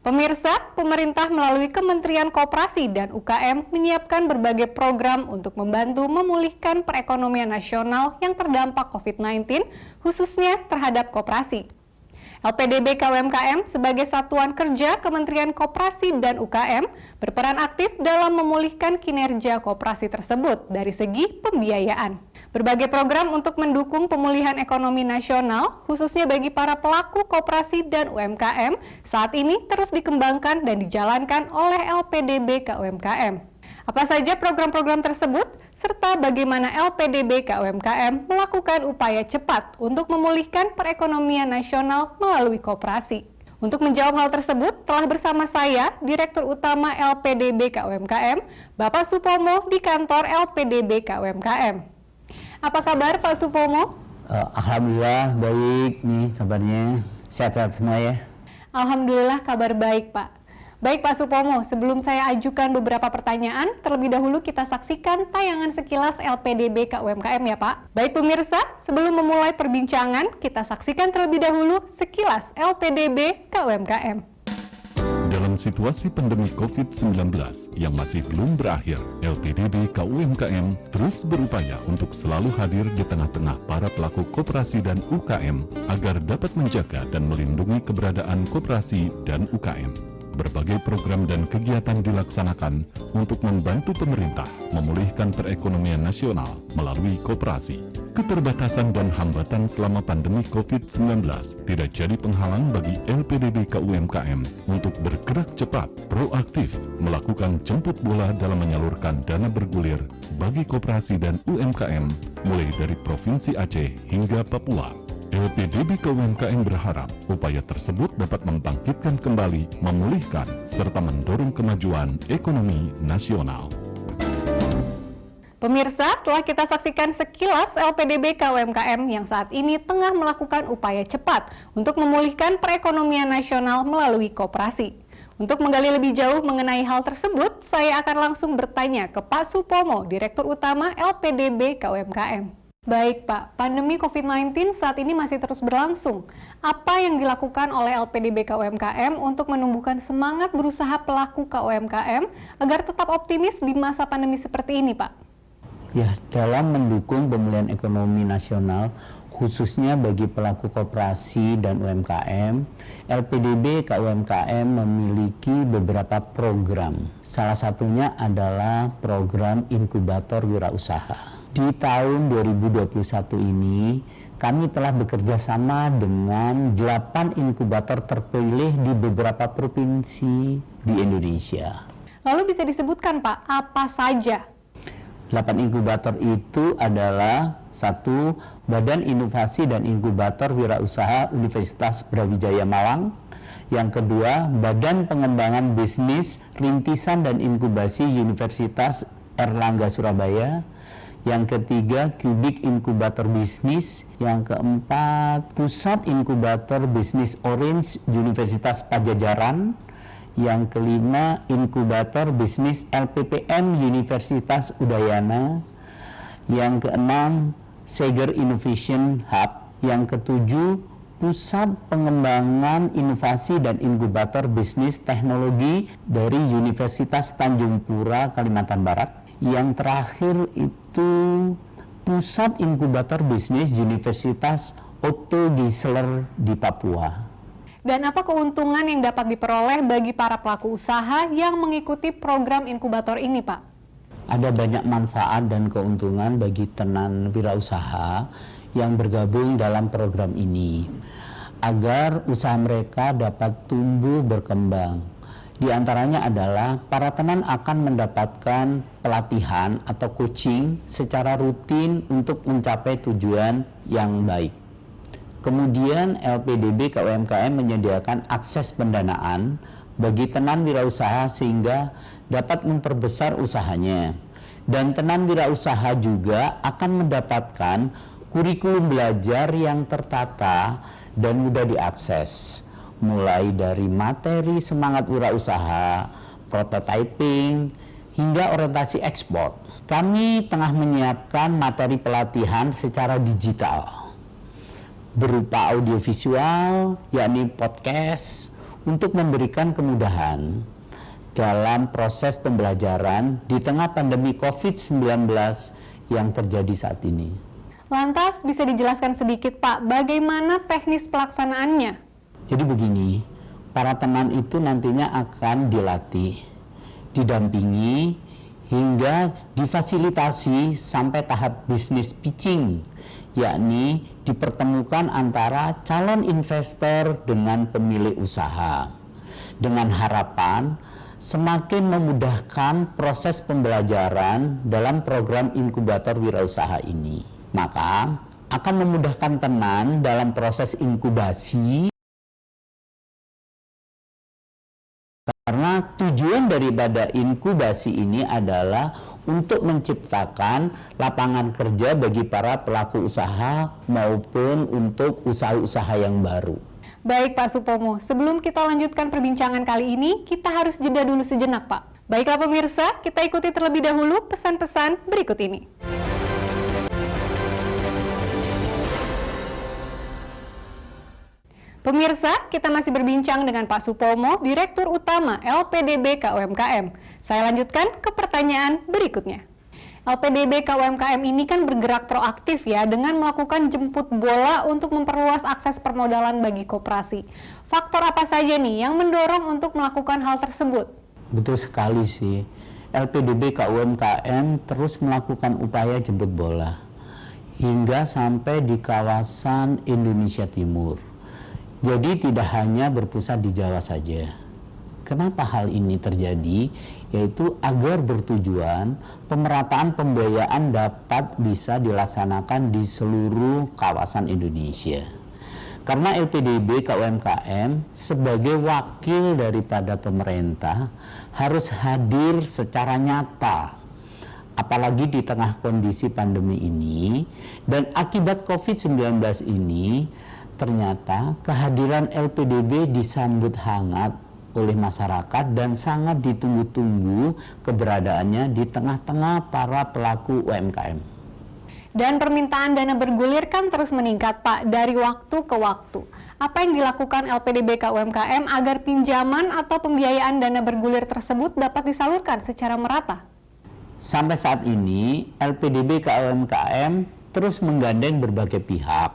Pemirsa, pemerintah melalui Kementerian Koperasi dan UKM menyiapkan berbagai program untuk membantu memulihkan perekonomian nasional yang terdampak COVID-19, khususnya terhadap koperasi. LPDB KUMKM sebagai satuan kerja Kementerian Koperasi dan UKM berperan aktif dalam memulihkan kinerja koperasi tersebut dari segi pembiayaan. Berbagai program untuk mendukung pemulihan ekonomi nasional, khususnya bagi para pelaku koperasi dan UMKM, saat ini terus dikembangkan dan dijalankan oleh LPDB KUMKM. Apa saja program-program tersebut, serta bagaimana LPDB KUMKM melakukan upaya cepat untuk memulihkan perekonomian nasional melalui koperasi. Untuk menjawab hal tersebut, telah bersama saya, Direktur Utama LPDB KUMKM, Bapak Supomo di kantor LPDB KUMKM. Apa kabar Pak Supomo? Alhamdulillah baik nih kabarnya, sehat-sehat semua ya. Alhamdulillah kabar baik Pak. Baik Pak Supomo, sebelum saya ajukan beberapa pertanyaan, terlebih dahulu kita saksikan tayangan sekilas LPDB KUMKM ya Pak. Baik pemirsa, sebelum memulai perbincangan, kita saksikan terlebih dahulu sekilas LPDB KUMKM. Dalam situasi pandemi COVID-19 yang masih belum berakhir, LPDB KUMKM terus berupaya untuk selalu hadir di tengah-tengah para pelaku koperasi dan UKM agar dapat menjaga dan melindungi keberadaan koperasi dan UKM. Berbagai program dan kegiatan dilaksanakan untuk membantu pemerintah memulihkan perekonomian nasional melalui koperasi. Keterbatasan dan hambatan selama pandemi COVID-19 tidak jadi penghalang bagi LPDB KUMKM untuk bergerak cepat, proaktif, melakukan jemput bola dalam menyalurkan dana bergulir bagi koperasi dan UMKM mulai dari Provinsi Aceh hingga Papua. LPDB KUMKM berharap upaya tersebut dapat membangkitkan kembali, memulihkan, serta mendorong kemajuan ekonomi nasional. Pemirsa, telah kita saksikan sekilas LPDB KUMKM yang saat ini tengah melakukan upaya cepat untuk memulihkan perekonomian nasional melalui koperasi. Untuk menggali lebih jauh mengenai hal tersebut, saya akan langsung bertanya ke Pak Supomo, Direktur Utama LPDB KUMKM. Baik Pak, pandemi COVID-19 saat ini masih terus berlangsung. Apa yang dilakukan oleh LPDB KUMKM untuk menumbuhkan semangat berusaha pelaku KUMKM agar tetap optimis di masa pandemi seperti ini Pak? Ya, dalam mendukung pemulihan ekonomi nasional, khususnya bagi pelaku koperasi dan UMKM, LPDB KUMKM memiliki beberapa program. Salah satunya adalah program inkubator wirausaha. Di tahun 2021 ini, kami telah bekerja sama dengan 8 inkubator terpilih di beberapa provinsi di Indonesia. Lalu bisa disebutkan Pak, apa saja? 8 inkubator itu adalah 1. Badan Inovasi dan Inkubator Wirausaha Universitas Brawijaya Malang. Yang kedua, Badan Pengembangan Bisnis, Rintisan dan Inkubasi Universitas Erlangga Surabaya. Yang ketiga, Kubik Inkubator Bisnis. Yang keempat, Pusat Inkubator Bisnis Orange Universitas Pajajaran. Yang kelima, Inkubator Bisnis LPPM Universitas Udayana. Yang keenam, Seger Innovation Hub. Yang ketujuh, Pusat Pengembangan Inovasi dan Inkubator Bisnis Teknologi dari Universitas Tanjung Pura, Kalimantan Barat. Yang terakhir itu Pusat Inkubator Bisnis Universitas Otto Gisler di Papua. Dan apa keuntungan yang dapat diperoleh bagi para pelaku usaha yang mengikuti program inkubator ini, Pak? Ada banyak manfaat dan keuntungan bagi tenan wirausaha yang bergabung dalam program ini, agar usaha mereka dapat tumbuh berkembang. Di antaranya adalah para tenan akan mendapatkan pelatihan atau coaching secara rutin untuk mencapai tujuan yang baik. Kemudian LPDB KUMKM menyediakan akses pendanaan bagi tenan wirausaha sehingga dapat memperbesar usahanya. Dan tenan wirausaha juga akan mendapatkan kurikulum belajar yang tertata dan mudah diakses. Mulai dari materi semangat wirausaha, prototyping, hingga orientasi ekspor. Kami tengah menyiapkan materi pelatihan secara digital berupa audiovisual, yakni podcast, untuk memberikan kemudahan dalam proses pembelajaran di tengah pandemi COVID-19 yang terjadi saat ini. Lantas bisa dijelaskan sedikit Pak, bagaimana teknis pelaksanaannya? Jadi begini, para teman itu nantinya akan dilatih, didampingi, hingga difasilitasi sampai tahap bisnis pitching, yakni dipertemukan antara calon investor dengan pemilik usaha, dengan harapan semakin memudahkan proses pembelajaran dalam program inkubator wirausaha ini. Maka akan memudahkan tenan dalam proses inkubasi, karena tujuan daripada inkubasi ini adalah untuk menciptakan lapangan kerja bagi para pelaku usaha maupun untuk usaha-usaha yang baru. Baik Pak Supomo, sebelum kita lanjutkan perbincangan kali ini, kita harus jeda dulu sejenak Pak. Baiklah pemirsa, kita ikuti terlebih dahulu pesan-pesan berikut ini. Pemirsa, kita masih berbincang dengan Pak Supomo, Direktur Utama LPDB KUMKM. Saya lanjutkan ke pertanyaan berikutnya. LPDB KUMKM ini kan bergerak proaktif ya dengan melakukan jemput bola untuk memperluas akses permodalan bagi koperasi. Faktor apa saja nih yang mendorong untuk melakukan hal tersebut? Betul sekali sih, LPDB KUMKM terus melakukan upaya jemput bola hingga sampai di kawasan Indonesia Timur. Jadi tidak hanya berpusat di Jawa saja. Kenapa hal ini terjadi? Yaitu agar bertujuan pemerataan pembiayaan dapat bisa dilaksanakan di seluruh kawasan Indonesia. Karena LPDB KUMKM sebagai wakil daripada pemerintah harus hadir secara nyata, apalagi di tengah kondisi pandemi ini, dan akibat COVID-19 ini, ternyata kehadiran LPDB disambut hangat oleh masyarakat dan sangat ditunggu-tunggu keberadaannya di tengah-tengah para pelaku UMKM. Dan permintaan dana bergulir kan terus meningkat Pak dari waktu ke waktu. Apa yang dilakukan LPDB KUMKM agar pinjaman atau pembiayaan dana bergulir tersebut dapat disalurkan secara merata? Sampai saat ini LPDB KUMKM terus menggandeng berbagai pihak,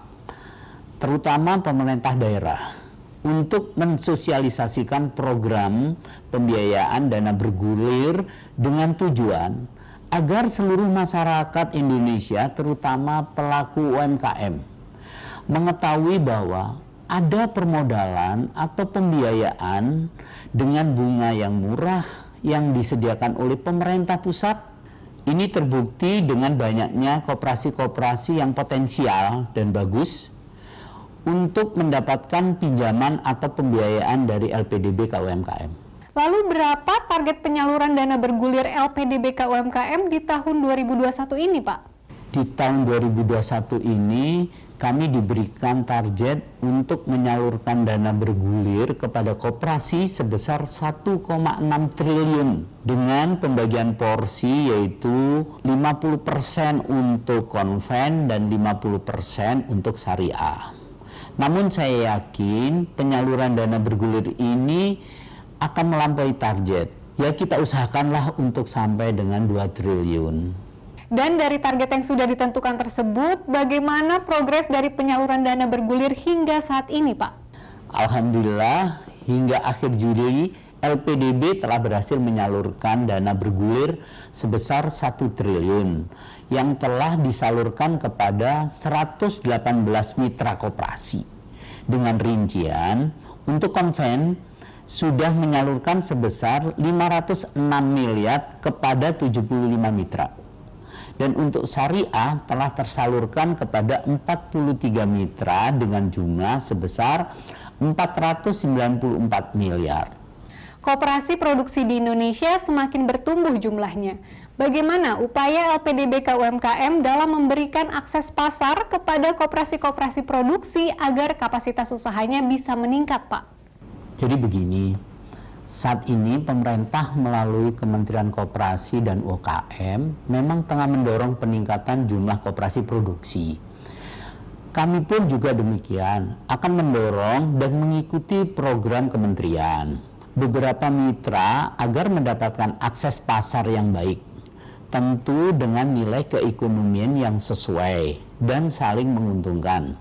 terutama pemerintah daerah, untuk mensosialisasikan program pembiayaan dana bergulir dengan tujuan agar seluruh masyarakat Indonesia, terutama pelaku UMKM, mengetahui bahwa ada permodalan atau pembiayaan dengan bunga yang murah yang disediakan oleh pemerintah pusat. Ini terbukti dengan banyaknya koperasi-koperasi yang potensial dan bagus untuk mendapatkan pinjaman atau pembiayaan dari LPDB KUMKM. Lalu berapa target penyaluran dana bergulir LPDB KUMKM di tahun 2021 ini, Pak? Di tahun 2021 ini kami diberikan target untuk menyalurkan dana bergulir kepada koperasi sebesar 1,6 triliun dengan pembagian porsi yaitu 50% untuk konven dan 50% untuk syariah. Namun saya yakin penyaluran dana bergulir ini akan melampaui target. Ya kita usahakanlah untuk sampai dengan 2 triliun. Dan dari target yang sudah ditentukan tersebut, bagaimana progres dari penyaluran dana bergulir hingga saat ini, Pak? Alhamdulillah, hingga akhir Juli, LPDB telah berhasil menyalurkan dana bergulir sebesar 1 triliun yang telah disalurkan kepada 118 mitra koperasi. Dengan rincian, untuk konven sudah menyalurkan sebesar 506 miliar kepada 75 mitra. Dan untuk syariah telah tersalurkan kepada 43 mitra dengan jumlah sebesar 494 miliar. Koperasi produksi di Indonesia semakin bertumbuh jumlahnya. Bagaimana upaya LPDB KUMKM dalam memberikan akses pasar kepada koperasi-koperasi produksi agar kapasitas usahanya bisa meningkat, Pak? Jadi begini, saat ini pemerintah melalui Kementerian Koperasi dan UKM memang tengah mendorong peningkatan jumlah koperasi produksi. Kami pun juga demikian, akan mendorong dan mengikuti program kementerian. Beberapa mitra agar mendapatkan akses pasar yang baik, tentu dengan nilai keekonomian yang sesuai dan saling menguntungkan,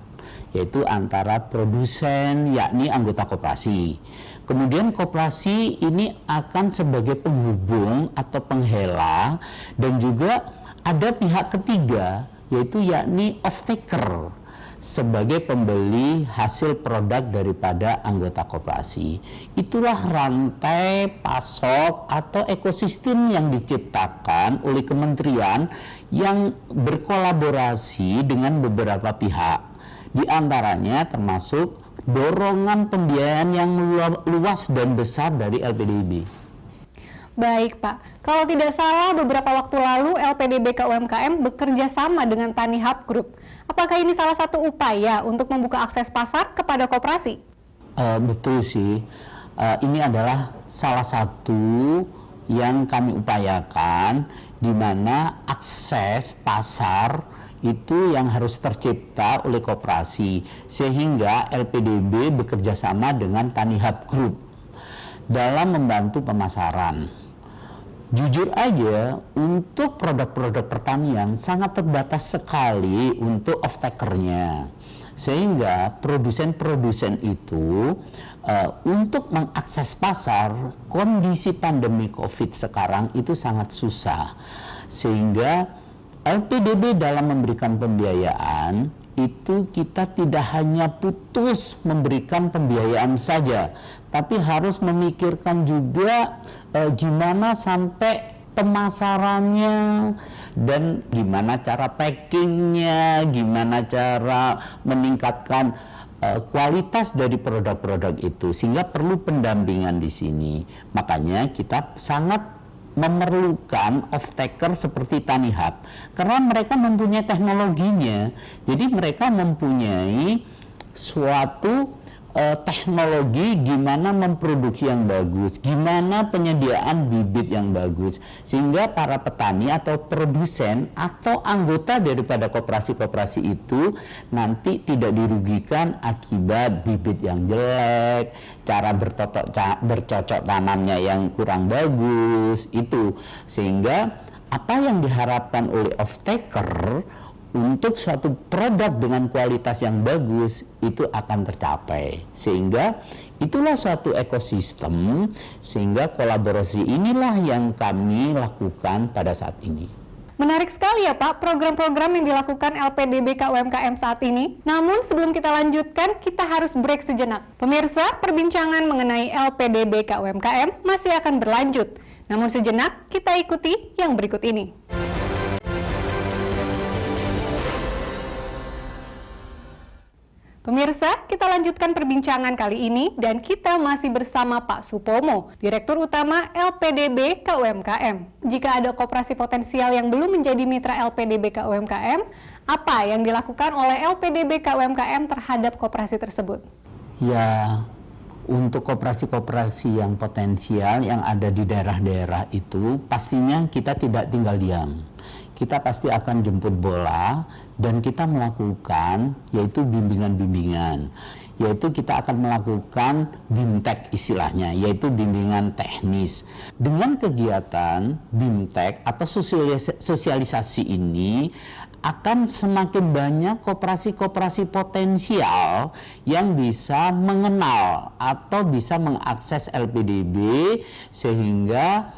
yaitu antara produsen yakni anggota koperasi. Kemudian koperasi ini akan sebagai penghubung atau penghela, dan juga ada pihak ketiga yaitu yakni off-taker sebagai pembeli hasil produk daripada anggota koperasi. Itulah rantai pasok atau ekosistem yang diciptakan oleh kementerian yang berkolaborasi dengan beberapa pihak. Di antaranya termasuk dorongan pembiayaan yang luas dan besar dari LPDB. Baik Pak, kalau tidak salah beberapa waktu lalu LPDB KUMKM bekerja sama dengan Tanihub Group. Apakah ini salah satu upaya untuk membuka akses pasar kepada koperasi? Betul sih, ini adalah salah satu yang kami upayakan, di mana akses pasar itu yang harus tercipta oleh koperasi, sehingga LPDB bekerja sama dengan Tanihub Group dalam membantu pemasaran. Jujur aja, untuk produk-produk pertanian sangat terbatas sekali untuk off-takernya, sehingga produsen-produsen itu untuk mengakses pasar, kondisi pandemi COVID sekarang itu sangat susah, sehingga LPDB dalam memberikan pembiayaan itu kita tidak hanya putus memberikan pembiayaan saja, tapi harus memikirkan juga gimana sampai pemasarannya, dan gimana cara packingnya, gimana cara meningkatkan kualitas dari produk-produk itu, sehingga perlu pendampingan di sini. Makanya kita sangat memerlukan off-taker seperti Tanihub, karena mereka mempunyai teknologinya. Jadi mereka mempunyai suatu teknologi gimana memproduksi yang bagus, gimana penyediaan bibit yang bagus, sehingga para petani atau produsen atau anggota daripada koperasi-koperasi itu nanti tidak dirugikan akibat bibit yang jelek, cara bercocok tanamnya yang kurang bagus itu, sehingga apa yang diharapkan oleh off-taker untuk suatu produk dengan kualitas yang bagus itu akan tercapai, sehingga itulah suatu ekosistem, sehingga kolaborasi inilah yang kami lakukan pada saat ini. Menarik sekali ya Pak program-program yang dilakukan LPDB KUMKM saat ini. Namun sebelum kita lanjutkan, kita harus break sejenak. Pemirsa, perbincangan mengenai LPDB KUMKM masih akan berlanjut. Namun sejenak kita ikuti yang berikut ini. Pemirsa, kita lanjutkan perbincangan kali ini dan kita masih bersama Pak Supomo, Direktur Utama LPDB KUMKM. Jika ada koperasi potensial yang belum menjadi mitra LPDB KUMKM, apa yang dilakukan oleh LPDB KUMKM terhadap koperasi tersebut? Ya, untuk koperasi-koperasi yang potensial yang ada di daerah-daerah itu, pastinya kita tidak tinggal diam. Kita pasti akan jemput bola dan kita melakukan yaitu bimbingan-bimbingan. Yaitu kita akan melakukan BIMTEK istilahnya, yaitu bimbingan teknis. Dengan kegiatan BIMTEK atau sosialisasi ini akan semakin banyak koperasi-koperasi potensial yang bisa mengenal atau bisa mengakses LPDB, sehingga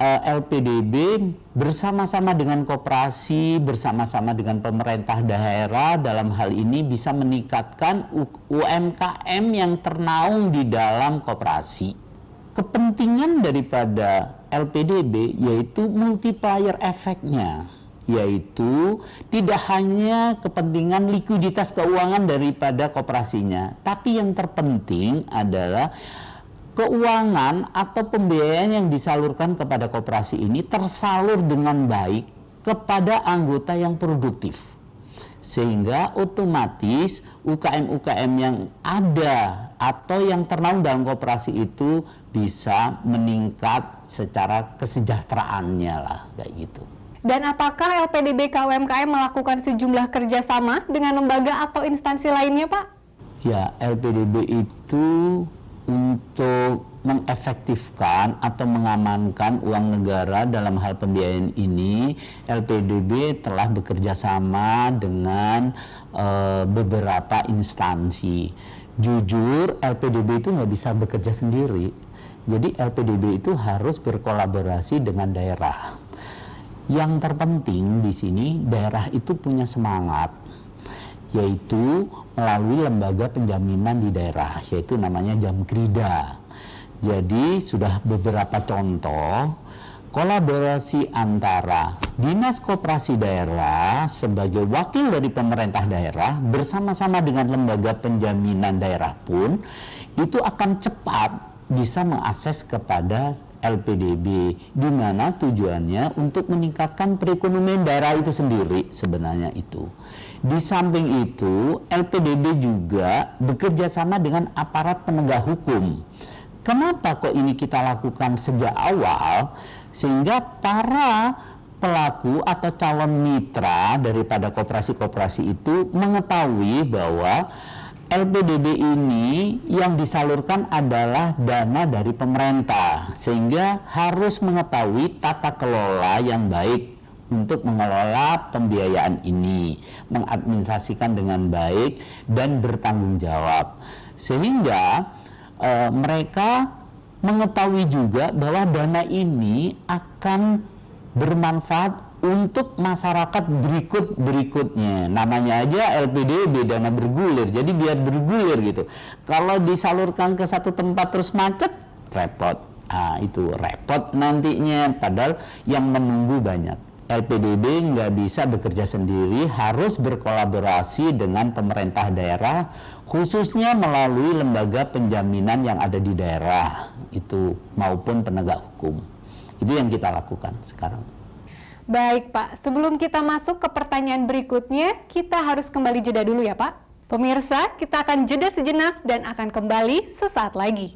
LPDB bersama-sama dengan koperasi, bersama-sama dengan pemerintah daerah dalam hal ini bisa meningkatkan UMKM yang ternaung di dalam koperasi. Kepentingan daripada LPDB yaitu multiplier efeknya, yaitu tidak hanya kepentingan likuiditas keuangan daripada koperasinya, tapi yang terpenting adalah keuangan atau pembiayaan yang disalurkan kepada koperasi ini tersalur dengan baik kepada anggota yang produktif, sehingga otomatis UKM-UKM yang ada atau yang ternaung dalam koperasi itu bisa meningkat secara kesejahteraannya lah, kayak gitu. Dan apakah LPDB KUMKM melakukan sejumlah kerjasama dengan lembaga atau instansi lainnya, Pak? Ya, LPDB itu untuk mengefektifkan atau mengamankan uang negara dalam hal pembiayaan ini, LPDB telah bekerja sama dengan beberapa instansi. Jujur, LPDB itu nggak bisa bekerja sendiri. Jadi LPDB itu harus berkolaborasi dengan daerah. Yang terpenting di sini, daerah itu punya semangat, yaitu melalui lembaga penjaminan di daerah, yaitu namanya Jamkrida. Jadi sudah beberapa contoh kolaborasi antara Dinas Koperasi Daerah sebagai wakil dari pemerintah daerah bersama-sama dengan lembaga penjaminan daerah pun itu akan cepat bisa mengakses kepada LPDB, di mana tujuannya untuk meningkatkan perekonomian daerah itu sendiri sebenarnya itu. Di samping itu, LPDB juga bekerja sama dengan aparat penegak hukum. Kenapa kok ini kita lakukan sejak awal? Sehingga para pelaku atau calon mitra daripada koperasi-koperasi itu mengetahui bahwa LPDB ini yang disalurkan adalah dana dari pemerintah, sehingga harus mengetahui tata kelola yang baik untuk mengelola pembiayaan ini, mengadministrasikan dengan baik dan bertanggung jawab, sehingga mereka mengetahui juga bahwa dana ini akan bermanfaat untuk masyarakat berikutnya. Namanya aja LPDB, dana bergulir, jadi biar bergulir gitu. Kalau disalurkan ke satu tempat terus macet, repot. Itu repot nantinya, padahal yang menunggu banyak. LPDB nggak bisa bekerja sendiri, harus berkolaborasi dengan pemerintah daerah, khususnya melalui lembaga penjaminan yang ada di daerah itu maupun penegak hukum. Itu yang kita lakukan sekarang. Baik, Pak. Sebelum kita masuk ke pertanyaan berikutnya, kita harus kembali jeda dulu ya, Pak. Pemirsa, kita akan jeda sejenak dan akan kembali sesaat lagi.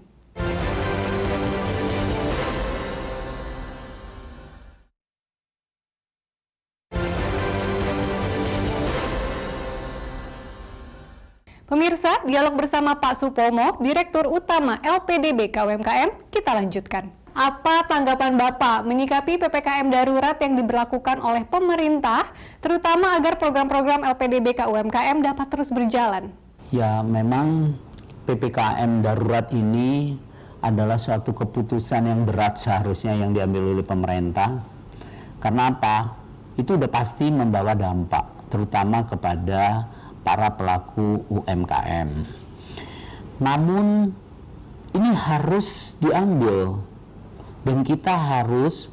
Pemirsa, dialog bersama Pak Supomo, Direktur Utama LPDB KUMKM, kita lanjutkan. Apa tanggapan Bapak menyikapi PPKM darurat yang diberlakukan oleh pemerintah, terutama agar program-program LPDB KUMKM dapat terus berjalan? Ya, memang PPKM darurat ini adalah suatu keputusan yang berat seharusnya yang diambil oleh pemerintah. Karena apa? Itu udah pasti membawa dampak, terutama kepada para pelaku UMKM. Namun ini harus diambil dan kita harus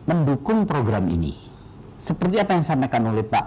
mendukung program ini. Seperti apa yang disampaikan oleh Pak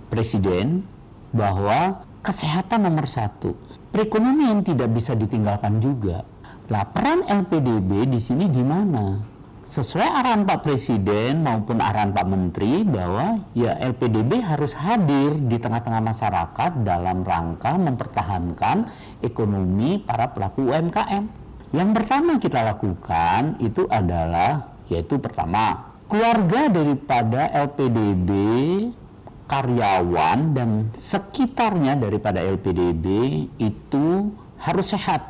Presiden, bahwa kesehatan nomor satu, perekonomian tidak bisa ditinggalkan juga. Lah, peran LPDB di sini di mana? Sesuai arahan Pak Presiden maupun arahan Pak Menteri bahwa ya LPDB harus hadir di tengah-tengah masyarakat dalam rangka mempertahankan ekonomi para pelaku UMKM. Yang pertama kita lakukan itu adalah, yaitu pertama, keluarga daripada LPDB, karyawan dan sekitarnya daripada LPDB itu harus sehat,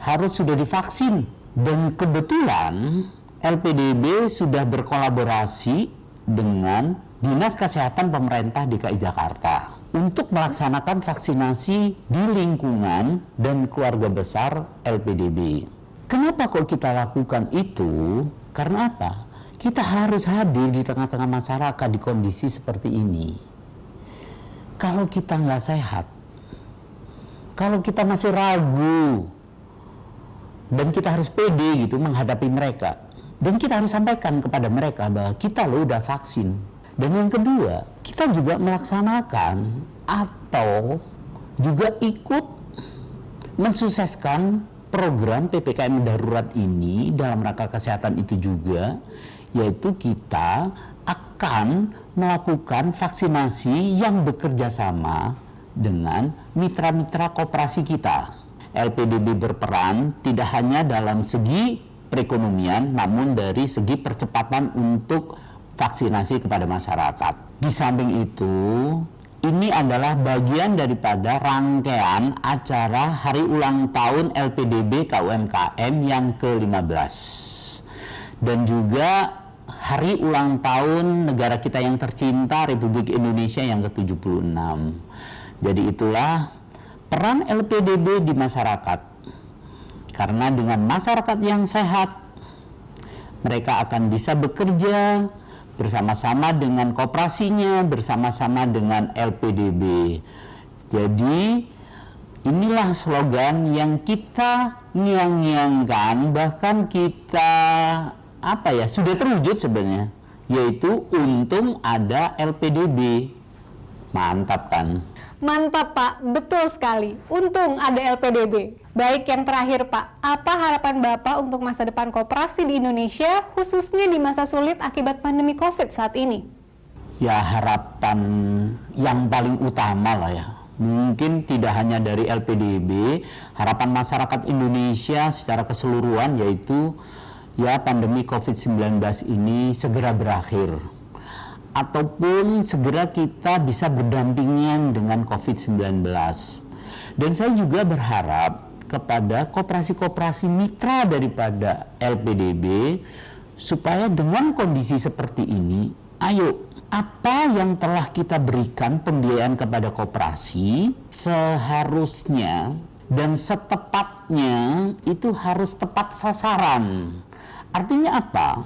harus sudah divaksin. Dan kebetulan LPDB sudah berkolaborasi dengan Dinas Kesehatan Pemerintah DKI Jakarta untuk melaksanakan vaksinasi di lingkungan dan keluarga besar LPDB. Kenapa kok kita lakukan itu? Karena apa? Kita harus hadir di tengah-tengah masyarakat di kondisi seperti ini. Kalau kita nggak sehat, kalau kita masih ragu, dan kita harus pede gitu menghadapi mereka. Dan kita harus sampaikan kepada mereka bahwa kita loh udah vaksin. Dan yang kedua, kita juga melaksanakan atau juga ikut mensukseskan program PPKM darurat ini dalam rangka kesehatan itu juga, yaitu kita akan melakukan vaksinasi yang bekerja sama dengan mitra-mitra koperasi kita. LPDB berperan tidak hanya dalam segi perekonomian, namun dari segi percepatan untuk vaksinasi kepada masyarakat. Di samping itu, ini adalah bagian daripada rangkaian acara Hari Ulang Tahun LPDB KUMKM yang ke-15. Dan juga Hari Ulang Tahun negara kita yang tercinta, Republik Indonesia yang ke-76. Jadi itulah peran LPDB di masyarakat. Karena dengan masyarakat yang sehat, mereka akan bisa bekerja bersama-sama dengan koperasinya, bersama-sama dengan LPDB. Jadi inilah slogan yang kita ngiang-ngiangkan, bahkan kita sudah terwujud sebenarnya, yaitu untung ada LPDB. Mantap kan? Mantap Pak, betul sekali. Untung ada LPDB. Baik, yang terakhir Pak, apa harapan Bapak untuk masa depan koperasi di Indonesia, khususnya di masa sulit akibat pandemi COVID saat ini? Ya, harapan yang paling utama lah ya. Mungkin tidak hanya dari LPDB, harapan masyarakat Indonesia secara keseluruhan yaitu ya pandemi COVID-19 ini segera berakhir. Ataupun segera kita bisa berdampingan dengan COVID-19. Dan saya juga berharap kepada koperasi-koperasi mitra daripada LPDB supaya dengan kondisi seperti ini, ayo apa yang telah kita berikan pembiayaan kepada koperasi seharusnya dan setepatnya itu harus tepat sasaran. Artinya apa?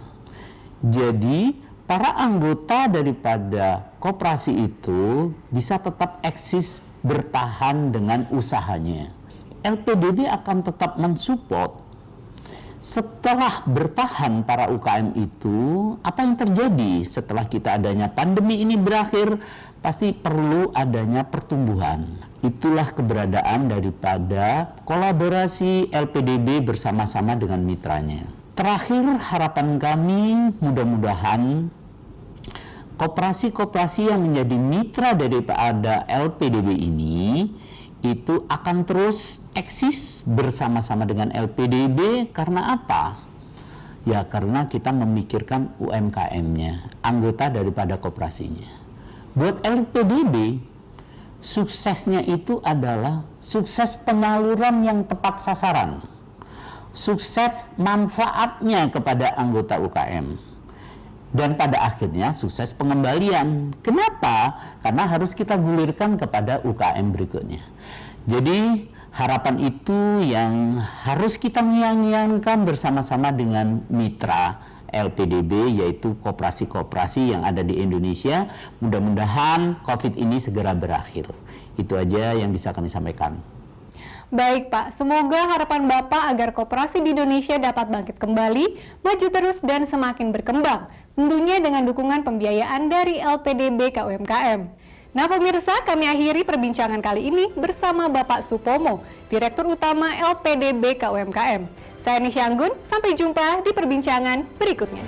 Jadi para anggota daripada koperasi itu bisa tetap eksis bertahan dengan usahanya. LPDB akan tetap mensupport. Setelah bertahan para UKM itu, apa yang terjadi setelah kita adanya pandemi ini berakhir? Pasti perlu adanya pertumbuhan. Itulah keberadaan daripada kolaborasi LPDB bersama-sama dengan mitranya. Terakhir, harapan kami mudah-mudahan koperasi-koperasi yang menjadi mitra daripada LPDB ini itu akan terus eksis bersama-sama dengan LPDB. Karena apa? Ya karena kita memikirkan UMKM-nya, anggota daripada koperasinya. Buat LPDB, suksesnya itu adalah sukses penyaluran yang tepat sasaran, sukses manfaatnya kepada anggota UKM, dan pada akhirnya sukses pengembalian. Kenapa? Karena harus kita gulirkan kepada UKM berikutnya. Jadi harapan itu yang harus kita ngiang-ngiangkan bersama-sama dengan mitra LPDB, yaitu koperasi-koperasi yang ada di Indonesia. Mudah-mudahan COVID ini segera berakhir. Itu aja yang bisa kami sampaikan. Baik Pak, semoga harapan Bapak agar koperasi di Indonesia dapat bangkit kembali, maju terus dan semakin berkembang. Tentunya dengan dukungan pembiayaan dari LPDB KUMKM. Nah pemirsa, kami akhiri perbincangan kali ini bersama Bapak Supomo, Direktur Utama LPDB KUMKM. Saya Nisha Anggun, sampai jumpa di perbincangan berikutnya.